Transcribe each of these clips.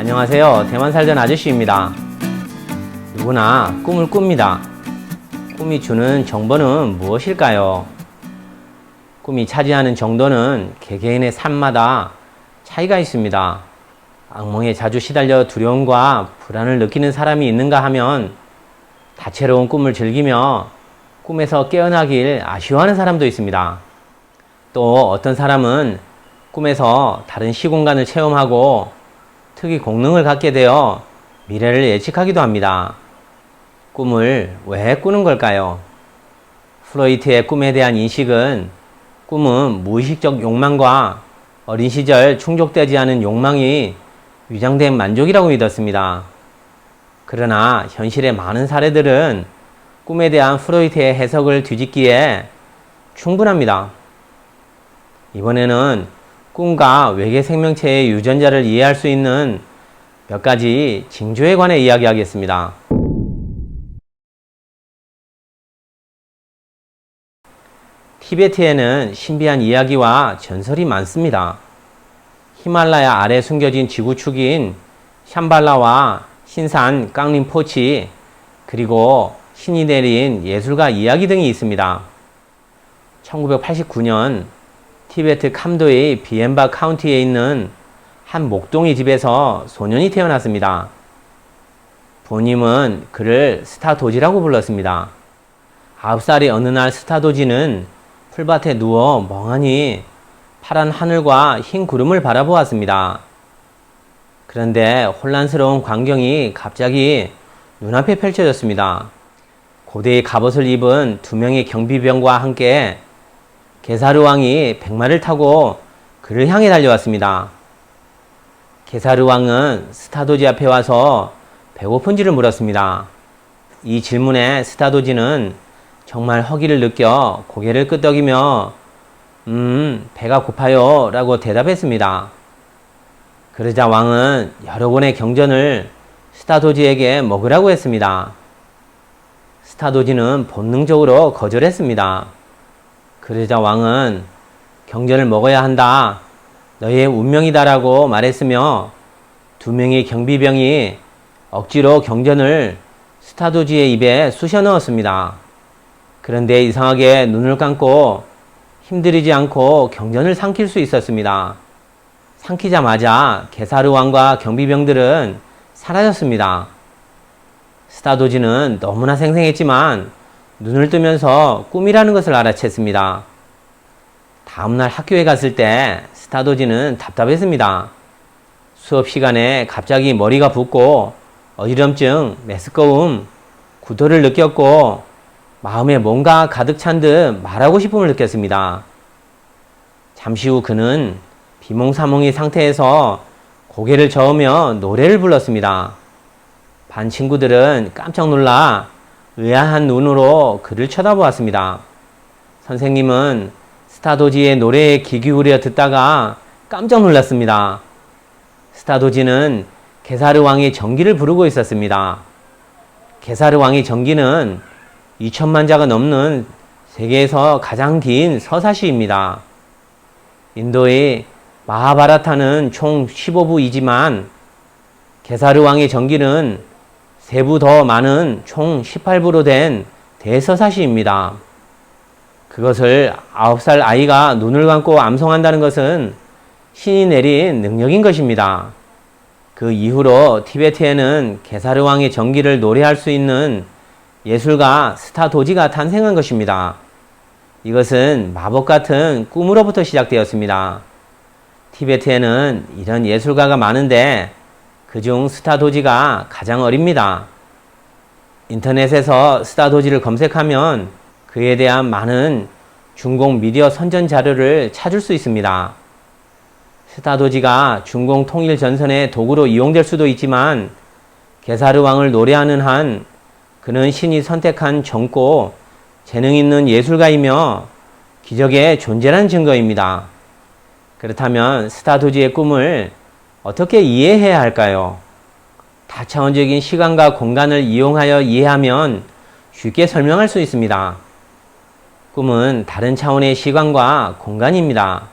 안녕하세요. 대만 살던 아저씨입니다. 누구나 꿈을 꿉니다. 꿈이 주는 정보는 무엇일까요? 꿈이 차지하는 정도는 개개인의 삶마다 차이가 있습니다. 악몽에 자주 시달려 두려움과 불안을 느끼는 사람이 있는가 하면 다채로운 꿈을 즐기며 꿈에서 깨어나길 아쉬워하는 사람도 있습니다. 또 어떤 사람은 꿈에서 다른 시공간을 체험하고 특이功能을 갖게 되어 미래를 예측하기도 합니다. 꿈을 왜 꾸는 걸까요? 프로이트의 꿈에 대한 인식은 꿈은 무의식적 욕망과 어린 시절 충족되지 않은 욕망이 위장된 만족이라고 믿었습니다. 그러나 현실의 많은 사례들은 꿈에 대한 프로이트의 해석을 뒤집기에 충분합니다. 이번에는 꿈과 외계 생명체의 유전자를 이해할 수 있는 몇 가지 징조에 관해 이야기하겠습니다. 티베트에는 신비한 이야기와 전설이 많습니다. 히말라야 아래 숨겨진 지구축인 샴발라와 신산 깡림포치, 그리고 신이 내린 예술가 이야기 등이 있습니다. 1989년 티베트 캄도의 비엔바 카운티에 있는 한 목동이 집에서 소년이 태어났습니다. 부모님은 그를 스타도지라고 불렀습니다. 9살의 어느 날 스타도지는 풀밭에 누워 멍하니 파란 하늘과 흰 구름을 바라보았습니다. 그런데 혼란스러운 광경이 갑자기 눈앞에 펼쳐졌습니다. 고대의 갑옷을 입은 2명의 경비병과 함께 게사르 왕이 백마를 타고 그를 향해 달려왔습니다. 게사르 왕은 스타도지 앞에 와서 배고픈지를 물었습니다. 이 질문에 스타도지는 정말 허기를 느껴 고개를 끄덕이며 배가 고파요 라고 대답했습니다. 그러자 왕은 여러 권의 경전을 스타도지에게 먹으라고 했습니다. 스타도지는 본능적으로 거절했습니다. 그러자 왕은 경전을 먹어야 한다, 너의 운명이다 라고 말했으며 2명의 경비병이 억지로 경전을 스타도지의 입에 쑤셔 넣었습니다. 그런데 이상하게 눈을 감고 힘들이지 않고 경전을 삼킬 수 있었습니다. 삼키자마자 게사르 왕과 경비병들은 사라졌습니다. 스타도지는 너무나 생생했지만 눈을 뜨면서 꿈이라는 것을 알아챘습니다. 다음날 학교에 갔을 때 스타도지는 답답했습니다. 수업 시간에 갑자기 머리가 붓고 어지럼증, 메스꺼움, 구토를 느꼈고 마음에 뭔가 가득 찬 듯 말하고 싶음을 느꼈습니다. 잠시 후 그는 비몽사몽의 상태에서 고개를 저으며 노래를 불렀습니다. 반 친구들은 깜짝 놀라 의아한 눈으로 그를 쳐다보았습니다. 선생님은 스타도지의 노래에 귀 기울여 듣다가 깜짝 놀랐습니다. 스타도지는 게사르 왕의 정기를 부르고 있었습니다. 게사르 왕의 정기는 2천만 자가 넘는 세계에서 가장 긴 서사시입니다. 인도의 마하바라타는 총 15부이지만 게사르 왕의 정기는 3부 더 많은 총 18부로 된 대서사시입니다. 그것을 9살 아이가 눈을 감고 암송한다는 것은 신이 내린 능력인 것입니다. 그 이후로 티베트에는 게사르 왕의 정기를 노래할 수 있는 예술가 스타도지가 탄생한 것입니다. 이것은 마법 같은 꿈으로부터 시작되었습니다. 티베트에는 이런 예술가가 많은데 그중 스타도지가 가장 어립니다. 인터넷에서 스타도지를 검색하면 그에 대한 많은 중공 미디어 선전 자료를 찾을 수 있습니다. 스타도지가 중공 통일 전선의 도구로 이용될 수도 있지만 게사르 왕을 노래하는 한 그는 신이 선택한 젊고 재능 있는 예술가이며 기적의 존재라는 증거입니다. 그렇다면 스타도지의 꿈을 어떻게 이해해야 할까요? 다차원적인 시간과 공간을 이용하여 이해하면 쉽게 설명할 수 있습니다. 꿈은 다른 차원의 시간과 공간입니다.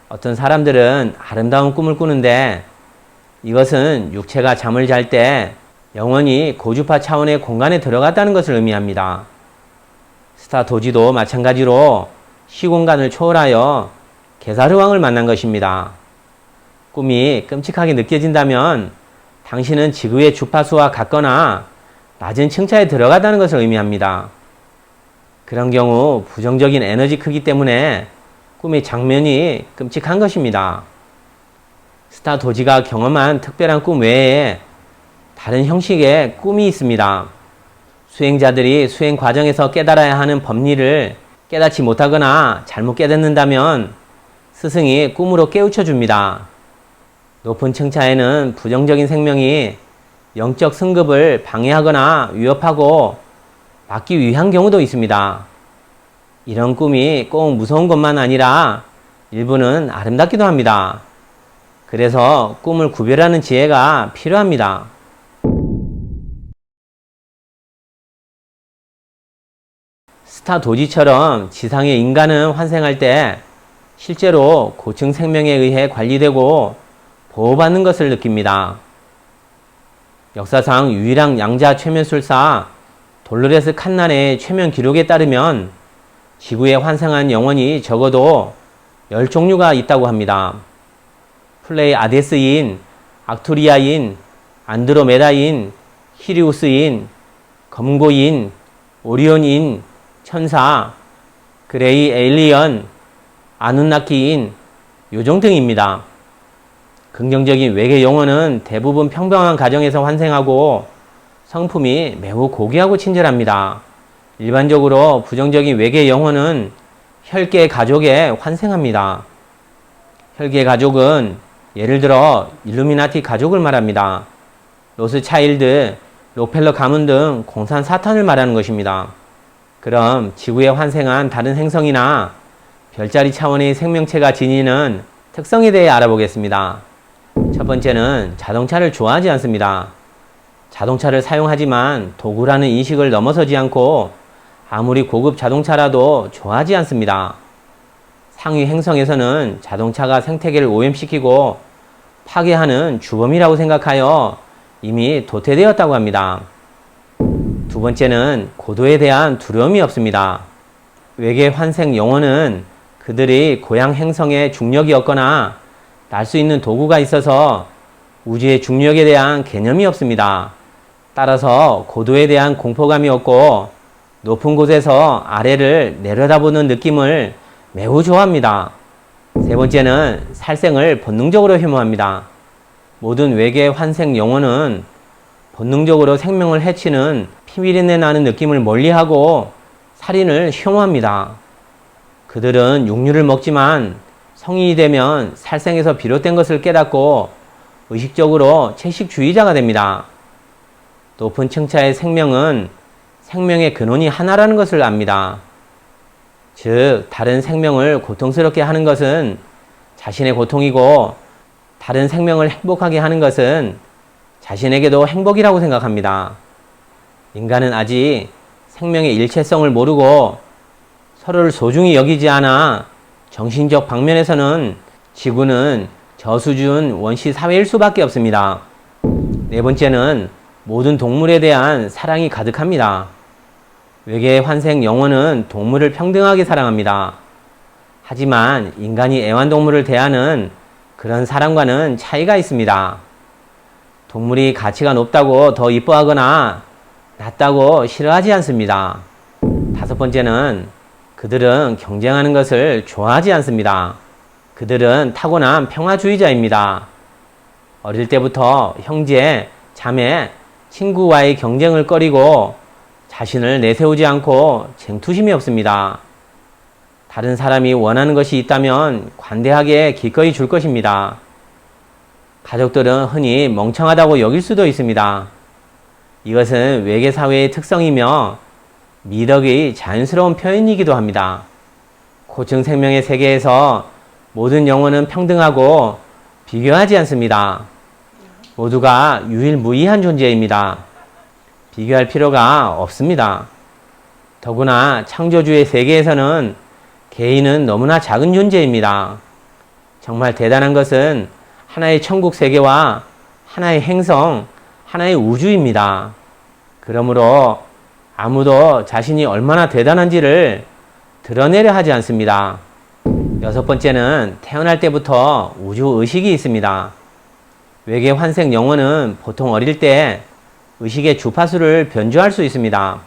어떤 사람들은 아름다운 꿈을 꾸는데 이것은 육체가 잠을 잘 때 영혼이 고주파 차원의 공간에 들어갔다는 것을 의미합니다. 스타 도지도 마찬가지로 시공간을 초월하여 게사르 왕을 만난 것입니다. 꿈이 끔찍하게 느껴진다면 당신은 지구의 주파수와 같거나 낮은 층차에 들어가다는 것을 의미합니다. 그런 경우 부정적인 에너지 크기 때문에 꿈의 장면이 끔찍한 것입니다. 스타 도지가 경험한 특별한 꿈 외에 다른 형식의 꿈이 있습니다. 수행자들이 수행 과정에서 깨달아야 하는 법리를 깨닫지 못하거나 잘못 깨닫는다면 스승이 꿈으로 깨우쳐 줍니다. 높은 층차에는 부정적인 생명이 영적 승급을 방해하거나 위협하고 막기 위한 경우도 있습니다. 이런 꿈이 꼭 무서운 것만 아니라 일부는 아름답기도 합니다. 그래서 꿈을 구별하는 지혜가 필요합니다. 스타 도지처럼 지상의 인간은 환생할 때 실제로 고층 생명에 의해 관리되고 보호받는 것을 느낍니다. 역사상 유일한 양자 최면술사 돌로레스 칸난의 최면 기록에 따르면 지구에 환생한 영혼이 적어도 10종류가 있다고 합니다. 플레이아데스인, 악투리아인, 안드로메다인, 히리우스인, 검고인, 오리온인, 천사, 그레이 에일리언, 아누나키인, 요정 등입니다. 긍정적인 외계 영혼은 대부분 평범한 가정에서 환생하고 성품이 매우 고귀하고 친절합니다. 일반적으로 부정적인 외계 영혼은 혈계 가족에 환생합니다. 혈계 가족은 예를 들어 일루미나티 가족을 말합니다. 로스차일드, 록펠러 가문 등 공산 사탄을 말하는 것입니다. 그럼 지구에 환생한 다른 행성이나 별자리 차원의 생명체가 지니는 특성에 대해 알아보겠습니다. 첫 번째는 자동차를 좋아하지 않습니다. 자동차를 사용하지만 도구라는 인식을 넘어서지 않고 아무리 고급 자동차라도 좋아하지 않습니다. 상위 행성에서는 자동차가 생태계를 오염시키고 파괴하는 주범이라고 생각하여 이미 도태되었다고 합니다. 두 번째는 고도에 대한 두려움이 없습니다. 외계 환생 영혼은 그들이 고향 행성에 중력이 없거나 날 수 있는 도구가 있어서 우주의 중력에 대한 개념이 없습니다. 따라서 고도에 대한 공포감이 없고 높은 곳에서 아래를 내려다보는 느낌을 매우 좋아합니다. 세 번째는 살생을 본능적으로 혐오합니다. 모든 외계 환생 영혼은 본능적으로 생명을 해치는 피비린내 나는 느낌을 멀리하고 살인을 혐오합니다. 그들은 육류를 먹지만 성인이 되면 살생에서 비롯된 것을 깨닫고 의식적으로 채식주의자가 됩니다. 높은 층차의 생명은 생명의 근원이 하나라는 것을 압니다. 즉, 다른 생명을 고통스럽게 하는 것은 자신의 고통이고 다른 생명을 행복하게 하는 것은 자신에게도 행복이라고 생각합니다. 인간은 아직 생명의 일체성을 모르고 서로를 소중히 여기지 않아 정신적 방면에서는 지구는 저수준 원시 사회일 수밖에 없습니다. 네 번째는 모든 동물에 대한 사랑이 가득합니다. 외계 환생 영혼은 동물을 평등하게 사랑합니다. 하지만 인간이 애완동물을 대하는 그런 사랑과는 차이가 있습니다. 동물이 가치가 높다고 더 이뻐하거나 낮다고 싫어하지 않습니다. 다섯 번째는 그들은 경쟁하는 것을 좋아하지 않습니다. 그들은 타고난 평화주의자입니다. 어릴 때부터 형제, 자매, 친구와의 경쟁을 꺼리고 자신을 내세우지 않고 쟁투심이 없습니다. 다른 사람이 원하는 것이 있다면 관대하게 기꺼이 줄 것입니다. 가족들은 흔히 멍청하다고 여길 수도 있습니다. 이것은 외계사회의 특성이며 미덕의 자연스러운 표현이기도 합니다. 고층 생명의 세계에서 모든 영혼은 평등하고 비교하지 않습니다. 모두가 유일무이한 존재입니다. 비교할 필요가 없습니다. 더구나 창조주의 세계에서는 개인은 너무나 작은 존재입니다. 정말 대단한 것은 하나의 천국 세계와 하나의 행성, 하나의 우주입니다. 그러므로 아무도 자신이 얼마나 대단한지를 드러내려 하지 않습니다. 여섯 번째는 태어날 때부터 우주의식이 있습니다. 외계 환생 영혼은 보통 어릴 때 의식의 주파수를 변조할 수 있습니다.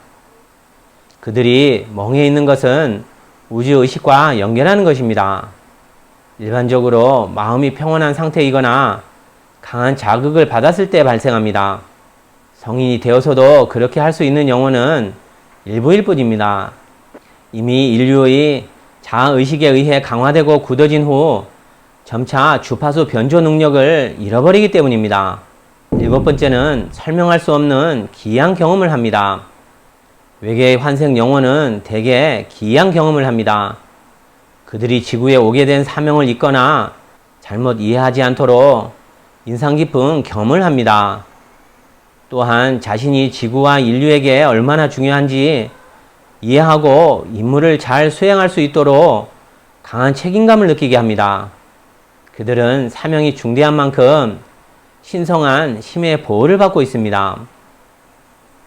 그들이 멍해 있는 것은 우주의식과 연결하는 것입니다. 일반적으로 마음이 평온한 상태이거나 강한 자극을 받았을 때 발생합니다. 성인이 되어서도 그렇게 할 수 있는 영혼은 일부일 뿐입니다. 이미 인류의 자아의식에 의해 강화되고 굳어진 후 점차 주파수 변조 능력을 잃어버리기 때문입니다. 일곱 번째는 설명할 수 없는 기이한 경험을 합니다. 외계의 환생 영혼은 대개 기이한 경험을 합니다. 그들이 지구에 오게 된 사명을 잊거나 잘못 이해하지 않도록 인상 깊은 경험을 합니다. 또한 자신이 지구와 인류에게 얼마나 중요한지 이해하고 임무를 잘 수행할 수 있도록 강한 책임감을 느끼게 합니다. 그들은 사명이 중대한 만큼 신성한 힘의 보호를 받고 있습니다.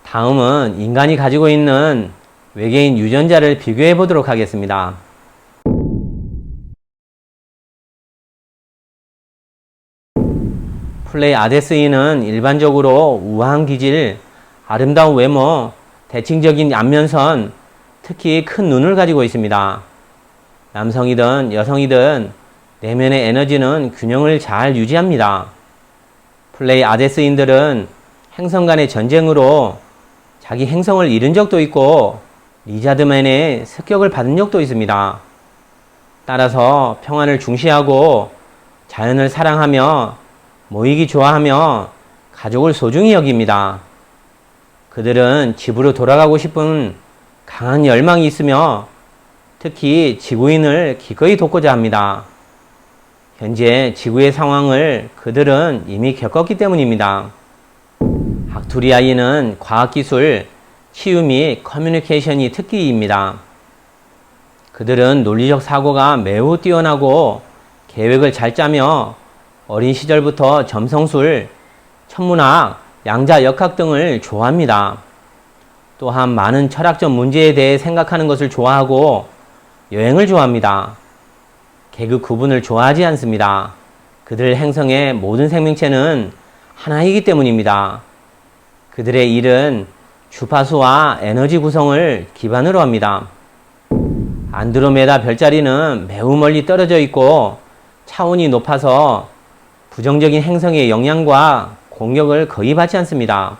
다음은 인간이 가지고 있는 외계인 유전자를 비교해 보도록 하겠습니다. 플레이아데스인은 일반적으로 우아한 기질, 아름다운 외모, 대칭적인 안면선, 특히 큰 눈을 가지고 있습니다. 남성이든 여성이든 내면의 에너지는 균형을 잘 유지합니다. 플레이아데스인들은 행성 간의 전쟁으로 자기 행성을 잃은 적도 있고 리자드맨의 습격을 받은 적도 있습니다. 따라서 평안을 중시하고 자연을 사랑하며 모이기 좋아하며 가족을 소중히 여깁니다. 그들은 집으로 돌아가고 싶은 강한 열망이 있으며 특히 지구인을 기꺼이 돕고자 합니다. 현재 지구의 상황을 그들은 이미 겪었기 때문입니다. 악투리아인은 과학기술, 치유 및 커뮤니케이션이 특기입니다. 그들은 논리적 사고가 매우 뛰어나고 계획을 잘 짜며 어린 시절부터 점성술, 천문학, 양자역학 등을 좋아합니다. 또한 많은 철학적 문제에 대해 생각하는 것을 좋아하고 여행을 좋아합니다. 계급 구분을 좋아하지 않습니다. 그들 행성의 모든 생명체는 하나이기 때문입니다. 그들의 일은 주파수와 에너지 구성을 기반으로 합니다. 안드로메다 별자리는 매우 멀리 떨어져 있고 차원이 높아서 부정적인 행성의 영향과 공격을 거의 받지 않습니다.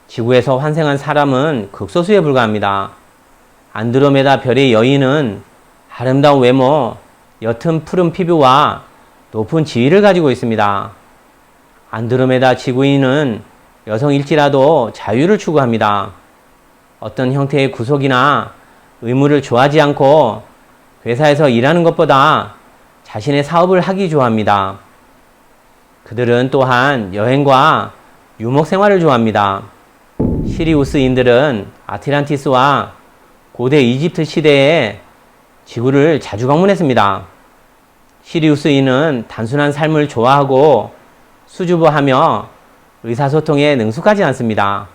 지구에서 환생한 사람은 극소수에 불과합니다. 안드로메다 별의 여인은 아름다운 외모, 옅은 푸른 피부와 높은 지위를 가지고 있습니다. 안드로메다 지구인은 여성일지라도 자유를 추구합니다. 어떤 형태의 구속이나 의무를 좋아하지 않고 회사에서 일하는 것보다 자신의 사업을 하기 좋아합니다. 그들은 또한 여행과 유목 생활을 좋아합니다. 시리우스인들은 아틀란티스와 고대 이집트 시대에 지구를 자주 방문했습니다. 시리우스인은 단순한 삶을 좋아하고 수줍어하며 의사소통에 능숙하지 않습니다.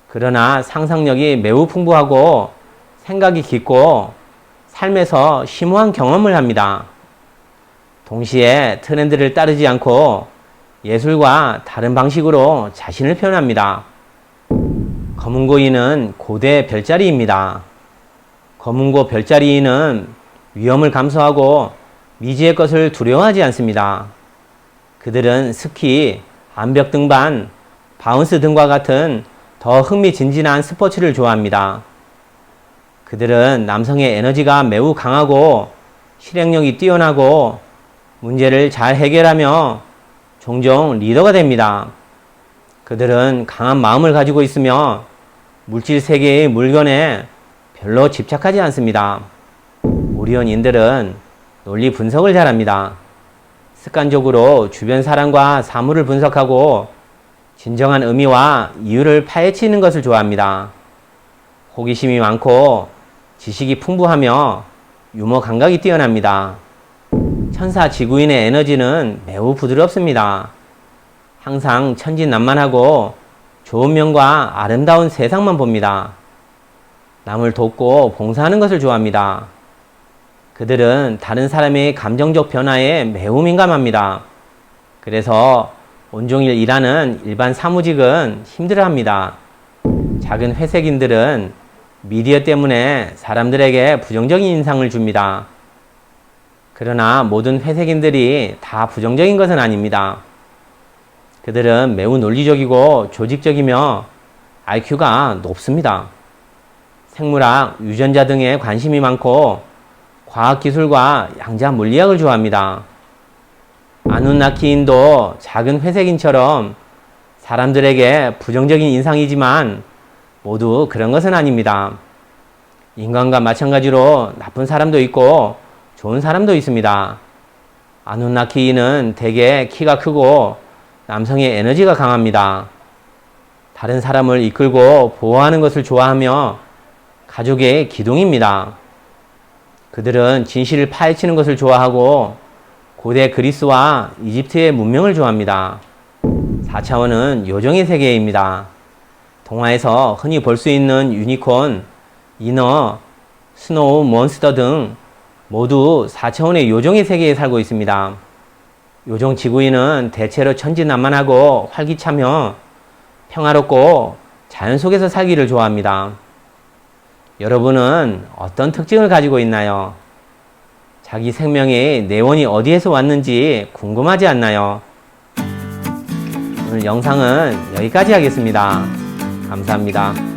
그러나 상상력이 매우 풍부하고 생각이 깊고 삶에서 심오한 경험을 합니다. 동시에 트렌드를 따르지 않고 예술과 다른 방식으로 자신을 표현합니다. 검은고인은 고대 별자리입니다. 검은고 별자리인은 위험을 감수하고 미지의 것을 두려워하지 않습니다. 그들은 스키, 암벽 등반, 바운스 등과 같은 더 흥미진진한 스포츠를 좋아합니다. 그들은 남성의 에너지가 매우 강하고 실행력이 뛰어나고 문제를 잘 해결하며 종종 리더가 됩니다. 그들은 강한 마음을 가지고 있으며 물질 세계의 물건에 별로 집착하지 않습니다. 오리온인들은 논리 분석을 잘합니다. 습관적으로 주변 사람과 사물을 분석하고 진정한 의미와 이유를 파헤치는 것을 좋아합니다. 호기심이 많고 지식이 풍부하며 유머 감각이 뛰어납니다. 천사 지구인의 에너지는 매우 부드럽습니다. 항상 천진난만하고 좋은 면과 아름다운 세상만 봅니다. 남을 돕고 봉사하는 것을 좋아합니다. 그들은 다른 사람의 감정적 변화에 매우 민감합니다. 그래서 온종일 일하는 일반 사무직은 힘들어합니다. 작은 회색인들은 미디어 때문에 사람들에게 부정적인 인상을 줍니다. 그러나 모든 회색인들이 다 부정적인 것은 아닙니다. 그들은 매우 논리적이고 조직적이며 IQ가 높습니다. 생물학, 유전자 등에 관심이 많고 과학기술과 양자 물리학을 좋아합니다. 아누나키인도 작은 회색인처럼 사람들에게 부정적인 인상이지만 모두 그런 것은 아닙니다. 인간과 마찬가지로 나쁜 사람도 있고 좋은 사람도 있습니다. 아누나키인은 대개 키가 크고 남성의 에너지가 강합니다. 다른 사람을 이끌고 보호하는 것을 좋아하며 가족의 기둥입니다. 그들은 진실을 파헤치는 것을 좋아하고 고대 그리스와 이집트의 문명을 좋아합니다. 4차원은 요정의 세계입니다. 동화에서 흔히 볼 수 있는 유니콘, 이너, 스노우, 몬스터 등 모두 4차원의 요정의 세계에 살고 있습니다. 요정 지구인은 대체로 천진난만하고 활기차며 평화롭고 자연 속에서 살기를 좋아합니다. 여러분은 어떤 특징을 가지고 있나요? 자기 생명의 내원이 어디에서 왔는지 궁금하지 않나요? 오늘 영상은 여기까지 하겠습니다. 감사합니다.